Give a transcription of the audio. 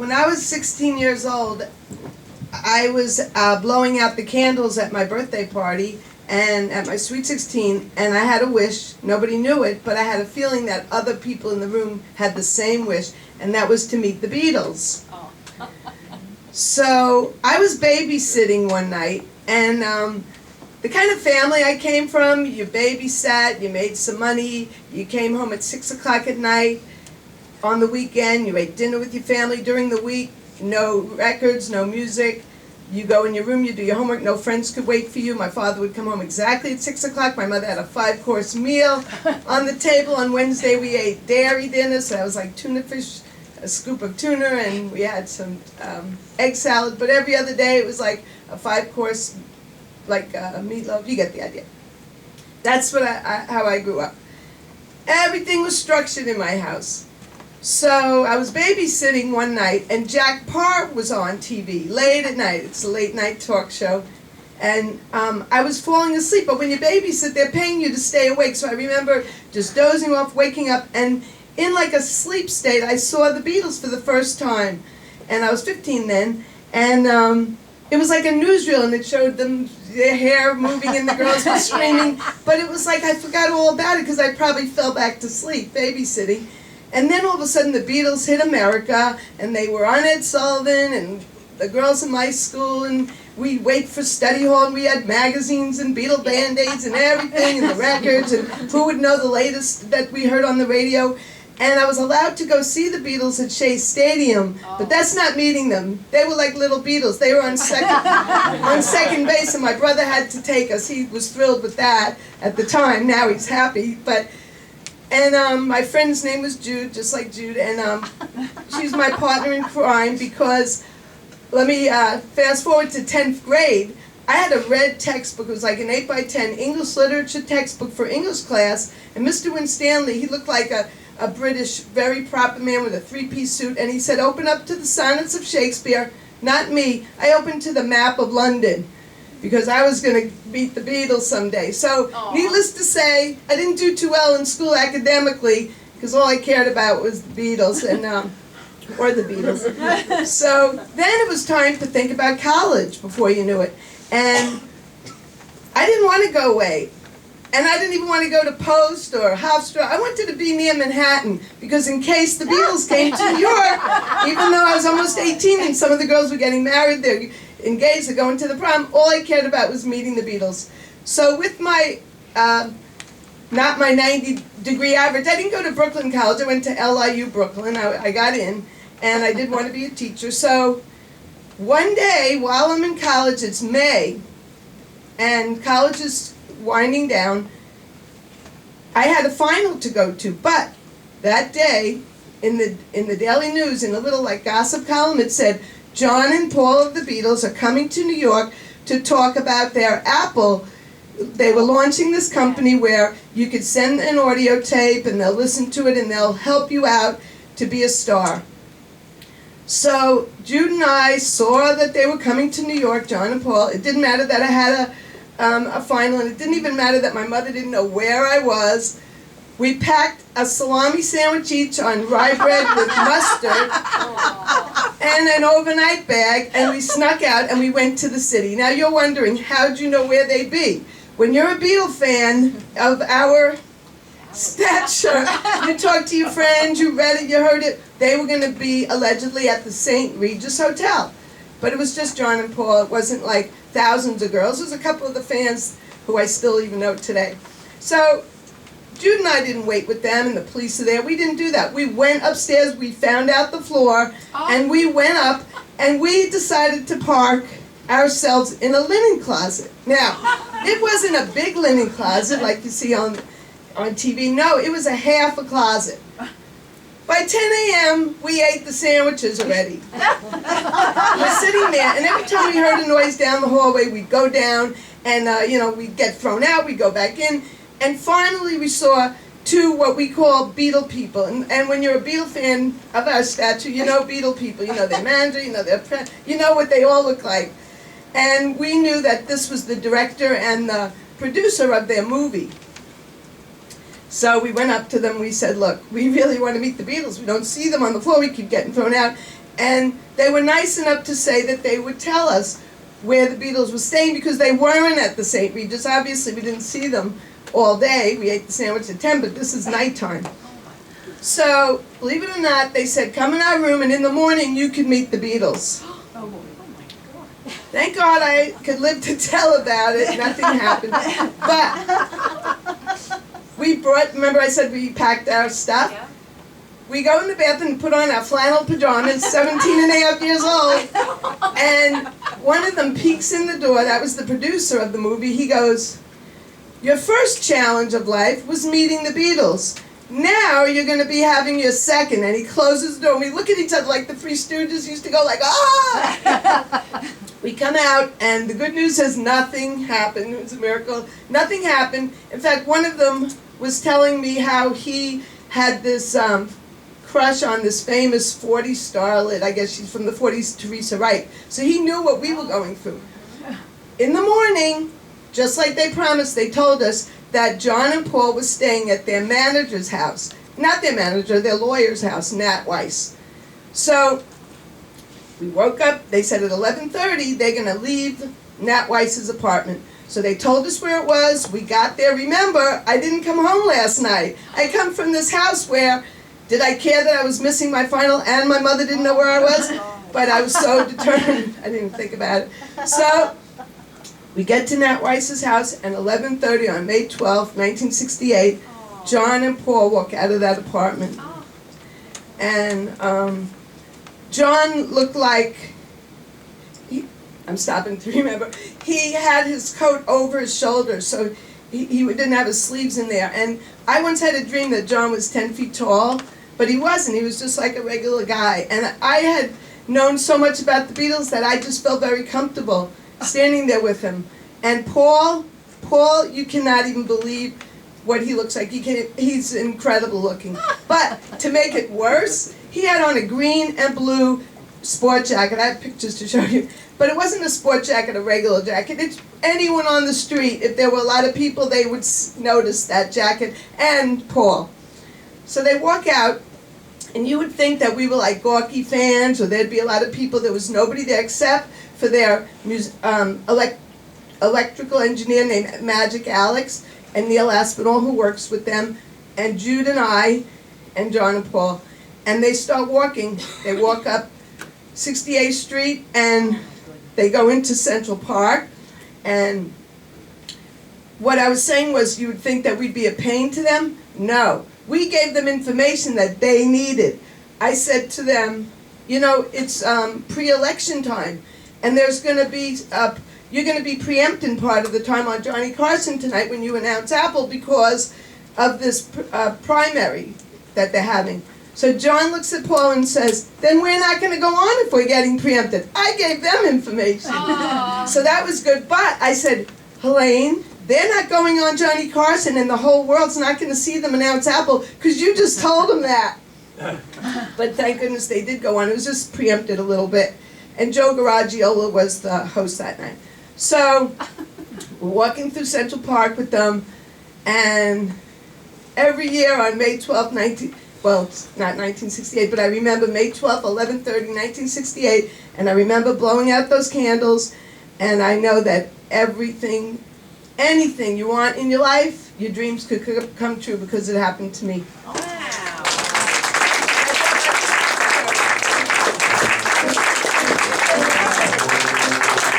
when I was 16 years old, I was blowing out the candles at my birthday party and at my Sweet 16, and I had a wish. Nobody knew it, but I had a feeling that other people in the room had the same wish, and that was to meet the Beatles. Oh. So I was babysitting one night, and the kind of family I came from, you babysat, you made some money, you came home at 6 o'clock at night. On the weekend, you ate dinner with your family during the week, no records, no music. You go in your room, you do your homework, no friends could wait for you. My father would come home exactly at 6 o'clock. My mother had a 5-course meal on the table. On Wednesday, we ate dairy dinner, so that was like tuna fish, a scoop of tuna, and we had some egg salad. But every other day, it was like a 5-course, like meatloaf. You get the idea. That's what how I grew up. Everything was structured in my house. So I was babysitting one night, and Jack Parr was on TV late at night. It's a late night talk show. And I was falling asleep, but when you babysit, they're paying you to stay awake. So I remember just dozing off, waking up, and in like a sleep state, I saw the Beatles for the first time. And I was 15 then, and it was like a newsreel, and it showed them, their hair moving, and the girls were screaming. But it was like I forgot all about it because I probably fell back to sleep babysitting. And then all of a sudden the Beatles hit America, and they were on Ed Sullivan, and the girls in my school, and we'd wait for study hall, and we had magazines and Beatle Band-Aids and everything, and the records, and who would know the latest that we heard on the radio. And I was allowed to go see the Beatles at Shea Stadium, but that's not meeting them. They were like little Beatles. They were on second base, and my brother had to take us. He was thrilled with that at the time. Now he's happy, but... And my friend's name was Jude, just like Jude, and she's my partner in crime because, let me fast forward to 10th grade. I had a red textbook. It was like an 8x10 English literature textbook for English class, and Mr. Winstanley, he looked like a British, very proper man with a 3-piece suit, and he said, open up to the sonnets of Shakespeare. Not me. I opened to the map of London, because I was going to beat the Beatles someday. So, needless to say, I didn't do too well in school academically, because all I cared about was the Beatles, and or the Beatles. So, then it was time to think about college, before you knew it. And I didn't want to go away. And I didn't even want to go to Post or Hofstra. I wanted to be near Manhattan, because in case the Beatles came to New York, even though I was almost 18 and some of the girls were getting married, they're engaged, they're going to the prom, all I cared about was meeting the Beatles. So with my, not my 90-degree average, I didn't go to Brooklyn College, I went to LIU Brooklyn, I got in, and I did want to be a teacher. So one day, while I'm in college, it's May, and college is winding down, I had a final to go to, but that day, in the Daily News, in a little like gossip column, it said, John and Paul of the Beatles are coming to New York to talk about their Apple. They were launching this company where you could send an audio tape and they'll listen to it and they'll help you out to be a star. So Jude and I saw that they were coming to New York, John and Paul. It didn't matter that I had a final, and it didn't even matter that my mother didn't know where I was. We packed a salami sandwich each on rye bread with mustard and an overnight bag, and we snuck out and we went to the city. Now you're wondering, how'd you know where they'd be? When you're a Beatle fan of our stature, you talked to your friends, you read it, you heard it, they were going to be allegedly at the St. Regis Hotel. But it was just John and Paul. It wasn't like thousands of girls. It was a couple of the fans who I still even know today. So Jude and I didn't wait with them, and the police are there. We didn't do that. We went upstairs, we found out the floor, and we went up, and we decided to park ourselves in a linen closet. Now, it wasn't a big linen closet like you see on TV. No, it was a half a closet. By 10 a.m., we ate the sandwiches already. We're sitting there, and every time we heard a noise down the hallway, we'd go down, and we'd get thrown out, we'd go back in. And finally we saw two what we call Beatle people. And when you're a Beatle fan of our stature, you know Beatle people. You know their manager, you know their friend, you know what they all look like. And we knew that this was the director and the producer of their movie. So we went up to them, we said, look, we really want to meet the Beatles. We don't see them on the floor, we keep getting thrown out. And they were nice enough to say that they would tell us where the Beatles were staying because they weren't at the St. Regis. Obviously, we didn't see them all day. We ate the sandwich at 10, but this is nighttime. So, believe it or not, they said, come in our room and in the morning you can meet the Beatles. Oh my God. Thank God I could live to tell about it. Nothing happened. But we brought, remember I said we packed our stuff? Yeah. We go in the bathroom and put on our flannel pajamas, 17 and a half years old, and one of them peeks in the door. That was the producer of the movie. He goes, your first challenge of life was meeting the Beatles. Now you're going to be having your second. And he closes the door. And we look at each other like the Three Stooges used to go like, ah! We come out, and the good news is nothing happened. It was a miracle. Nothing happened. In fact, one of them was telling me how he had this crush on this famous 40s starlet. I guess she's from the 40s, Teresa Wright. So he knew what we were going through. In the morning, just like they promised, they told us that John and Paul was staying at their manager's house. Not their manager, their lawyer's house, Nat Weiss. So we woke up, they said at 11:30 they're going to leave Nat Weiss's apartment. So they told us where it was. We got there. Remember, I didn't come home last night. I come from this house where, did I care that I was missing my final and my mother didn't know where I was? But I was so determined, I didn't even think about it. So we get to Nat Weiss's house, and 11:30 on May 12th, 1968, John and Paul walk out of that apartment. And John looked like, I'm stopping to remember, he had his coat over his shoulders, so he didn't have his sleeves in there. And I once had a dream that John was 10 feet tall, but he wasn't. He was just like a regular guy. And I had known so much about the Beatles that I just felt very comfortable standing there with him. And Paul, you cannot even believe what he looks like. He's incredible looking. But to make it worse, he had on a green and blue sport jacket. I have pictures to show you. But it wasn't a sport jacket, a regular jacket. It's anyone on the street, if there were a lot of people, they would notice that jacket, and Paul. So they walk out, and you would think that we were like gawky fans, or there'd be a lot of people. There was nobody there except for their electrical engineer named Magic Alex, and Neil Aspinall, who works with them, and Jude and I, and John and Paul. And they start walking. They walk up 68th Street, and they go into Central Park. And what I was saying was, you would think that we'd be a pain to them. No. We gave them information that they needed. I said to them, you know, it's pre-election time, and there's going to be, you're going to be preempting part of the time on Johnny Carson tonight when you announce Apple because of this primary that they're having. So John looks at Paul and says, then we're not going to go on if we're getting preempted. I gave them information. So that was good. But I said, Helaine, they're not going on Johnny Carson, and the whole world's not going to see them announce Apple because you just told them that. But thank goodness they did go on. It was just preempted a little bit. And Joe Garagiola was the host that night. So we're walking through Central Park with them, and every year on May 12th, well, it's not 1968, but I remember May 12th, 11:30, 1968, and I remember blowing out those candles, and I know that everything, anything you want in your life, your dreams could come true because it happened to me.